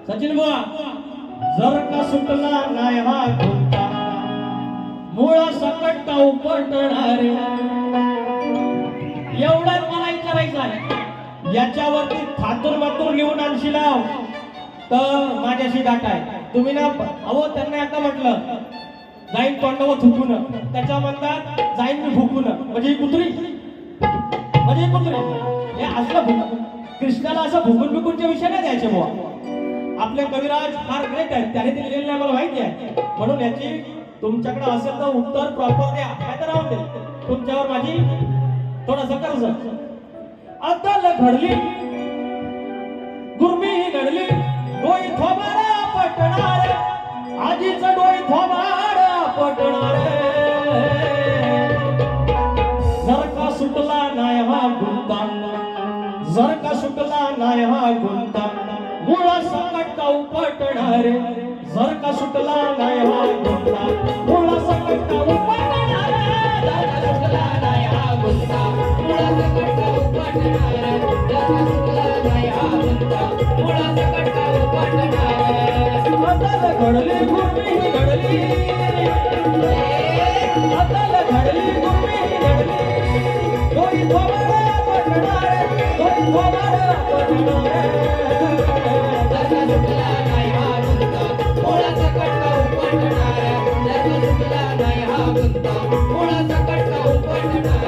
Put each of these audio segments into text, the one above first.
सचिन बुवा, जर का सुटला नाही हा गुंता, मुळा सकट उपटणारे. एवढंच मला विचारायचं आहे. याच्यावरती थातूर मातूर घेऊन आणशी लाव तर माझ्याशी गाठ आहे. तुम्ही ना अहो त्यांना आता म्हटलं जाईन तोंडावर थुकून, त्याच्या म्हणतात जाईन मी फुकून. म्हणजे ही कुत्री, म्हणजे ही कुत्री हे असलं कृष्णाला असं भुकून बिकूनचे विषय नाही द्यायचे बुवा. आपले कविराज फार ग्रेट आहेत, त्याने ते लिहिलेलं आम्हाला माहिती आहे. म्हणून याची तुमच्याकडे असेल तर उत्तर प्रॉपर द्या, काय तर राहून दे. तुमच्यावर माझी थोडंसं कर्ज. अद्दल घडली गुरमी घडली, डोई थोबाडा पटणार, आजीच डोई थोबाडा पटणार. जर का सुटला नाही हा गुंता, जर का सुटला नाही हा गुंता, मुळा सकट उपटणार. जर का सुटला नाही हा गुंता, मुळा सकट उपटणार. जर का सुटला नाही हा गुंता, मुळा सकट उपटणार. जर का सुटला नाही हा गुंता, मुळा सकट उपटणार. अद्दल घडली गुरमी घडली, अद्दल घडली गुरमी घडली, डोई थोबाडा पटणार, डोई थोबाडा पटणार. जर का सुटला नाही हा गुंता, मुळा सकट उपटणार. जर का सुटला नाही हा गुंता, मुळा सकट उपटणार.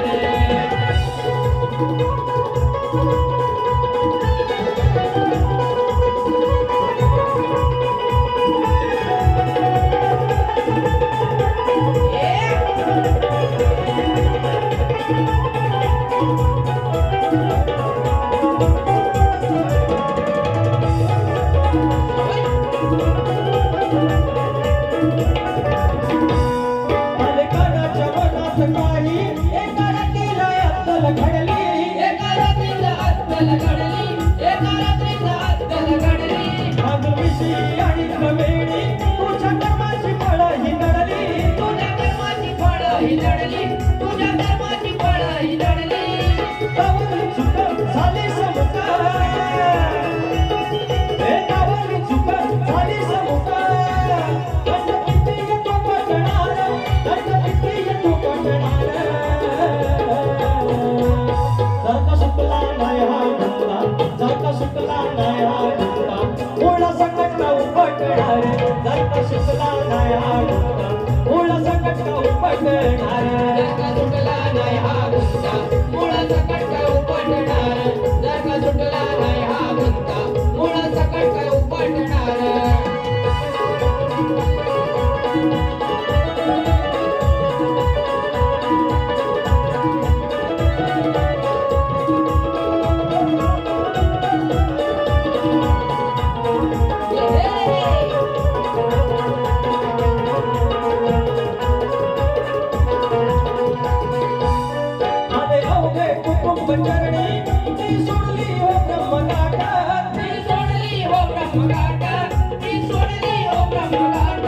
अलेकानाच्या मनात काही एका रात्रीला अद्दल घडली, एका रात्रीला अद्दल घडली, एका रात्रीला अद्दल घडली. मागविशी आणि कवेळी तुझ्या कर्माची फळ ही नडली. तुझ्या कर्माची फळं ही लढली, तुझ्या कर्माची फळं ही लढली. गावाली चुक झाली समुका, हे गावाली चुक झाली समुका. दंड किती येतो पटणार, दंड किती येतो पटणार. जर का सुटला नाही हा गुंता, जर का सुटला नाही हा गुंता, मुळा सकट उपटणार. जर का सुटला नाही हा गुंता, मुळा सकट उपटणार. जर का सुटला नाही हा गुंता, मुळा सकट उपटणार. जर का सुटला नाही हा गुंता, मुळा सकट उपटणार. आले अवघे कुटुंब चरणी, ती सोडली हो ब्रह्मगाठ. ती सोडली हो ब्रह्मगाठ, ती सोडली हो ब्रह्मगाठ.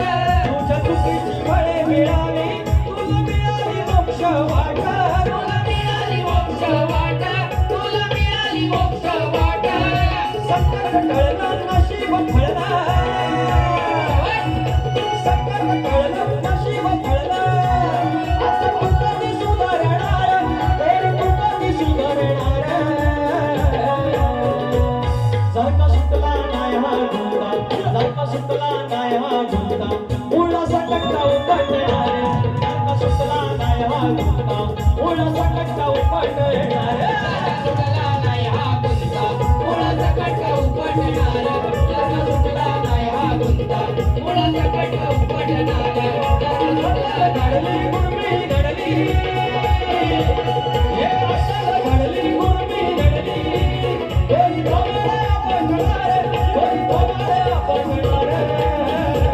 तुझ्या चुकीची फळे मिळाली, तुला मिळाली मोक्ष वाट. तुला मिळाली मोक्ष वाट, तुला मिळाली मोक्ष वाट. संकट टळलं नशीब फळलं, संकट टळलं नशीब फळलं. आता तू कधी सुधारणार, तेरी तू कधी सुधारणार. जर का सुटला नाही हा गुंता, जर का सुटला नाही हा गुंता, मुळा सकट उपटणार. जर का सुटला नाही हा गुंता, मुळा सकट उपटणार. सुटला नाही हा गुंता, मुळा सकट उपटणार. जर का सुटला नाही हा गुंता, मुळा सकट उपटणार. जर का सुटला घडली गुरमी घडली, हे अद्दल घडली गुरमी घडली, डोई थोबाडा पटणार, डोई थोबाडा पटणार.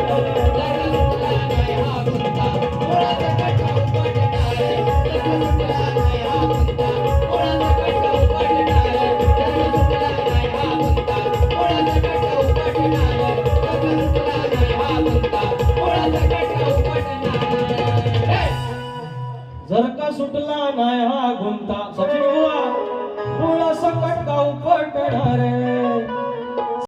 जर का सुटला नाही हा गुंता, मुळा सकट उपटणार. जर का सुटला नाही हा गुंता, मुळा सकट उपटणार. जर का सुटला नाही हा गुंता, मुळा सकट उपटणार. जर का सुटला नाही हा गुंता, मुळा सकट उपटणार. जर का सुटला नाही हा गुंता, सचिन बुवा